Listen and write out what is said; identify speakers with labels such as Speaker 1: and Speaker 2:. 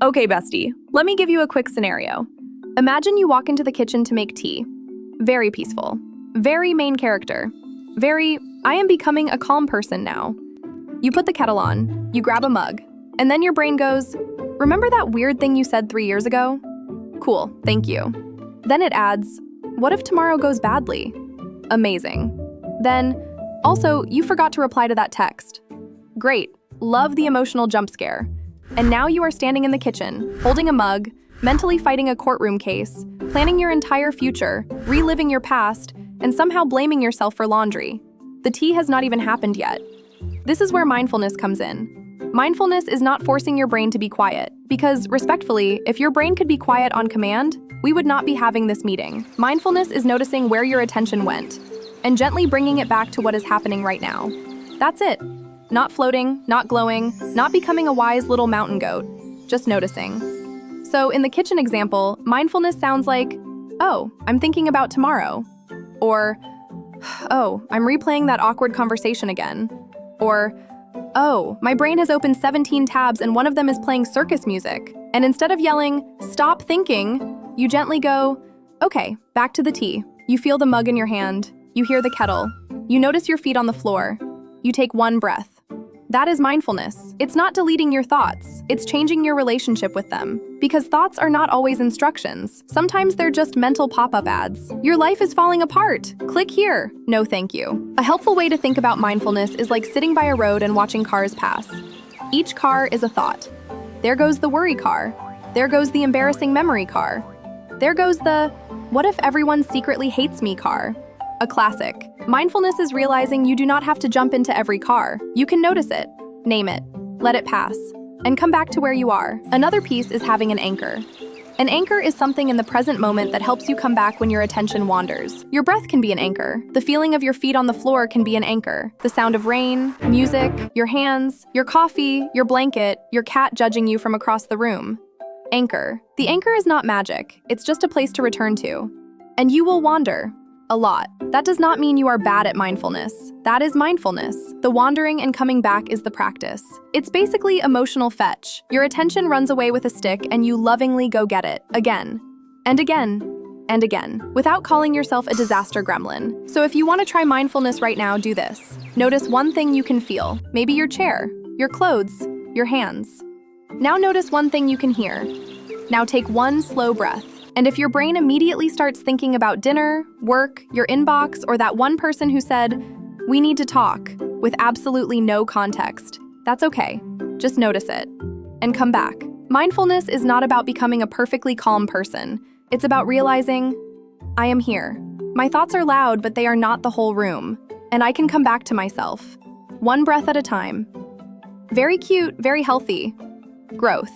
Speaker 1: Okay, bestie, let me give you a quick scenario. Imagine you walk into the kitchen to make tea. Very peaceful. Very main character. Very, I am becoming a calm person now. You put the kettle on, you grab a mug, and then your brain goes, remember that weird thing you said 3 years ago? Cool, thank you. Then it adds, what if tomorrow goes badly? Amazing. Then, also, you forgot to reply to that text. Great, love the emotional jump scare. And now you are standing in the kitchen, holding a mug, mentally fighting a courtroom case, planning your entire future, reliving your past, and somehow blaming yourself for laundry. The tea has not even happened yet. This is where mindfulness comes in. Mindfulness is not forcing your brain to be quiet, because, respectfully, if your brain could be quiet on command, we would not be having this meeting. Mindfulness is noticing where your attention went, and gently bringing it back to what is happening right now. That's it. Not floating, not glowing, not becoming a wise little mountain goat, just noticing. So in the kitchen example, mindfulness sounds like, oh, I'm thinking about tomorrow. Or, oh, I'm replaying that awkward conversation again. Or, oh, my brain has opened 17 tabs and one of them is playing circus music. And instead of yelling, stop thinking, you gently go, okay, back to the tea. You feel the mug in your hand. You hear the kettle. You notice your feet on the floor. You take one breath. That is mindfulness. It's not deleting your thoughts. It's changing your relationship with them. Because thoughts are not always instructions. Sometimes they're just mental pop-up ads. Your life is falling apart. Click here. No, thank you. A helpful way to think about mindfulness is like sitting by a road and watching cars pass. Each car is a thought. There goes the worry car. There goes the embarrassing memory car. There goes the, what if everyone secretly hates me car? A classic. Mindfulness is realizing you do not have to jump into every car. You can notice it, name it, let it pass, and come back to where you are. Another piece is having an anchor. An anchor is something in the present moment that helps you come back when your attention wanders. Your breath can be an anchor. The feeling of your feet on the floor can be an anchor. The sound of rain, music, your hands, your coffee, your blanket, your cat judging you from across the room. Anchor. The anchor is not magic. It's just a place to return to. And you will wander. A lot. That does not mean you are bad at mindfulness. That is mindfulness. The wandering and coming back is the practice. It's basically emotional fetch. Your attention runs away with a stick and you lovingly go get it, again, and again, and again, without calling yourself a disaster gremlin. So if you want to try mindfulness right now, do this. Notice one thing you can feel. Maybe your chair, your clothes, your hands. Now notice one thing you can hear. Now take one slow breath. And if your brain immediately starts thinking about dinner, work, your inbox, or that one person who said, we need to talk, with absolutely no context, that's okay. Just notice it. And come back. Mindfulness is not about becoming a perfectly calm person. It's about realizing, I am here. My thoughts are loud, but they are not the whole room. And I can come back to myself. One breath at a time. Very cute, very healthy. Growth.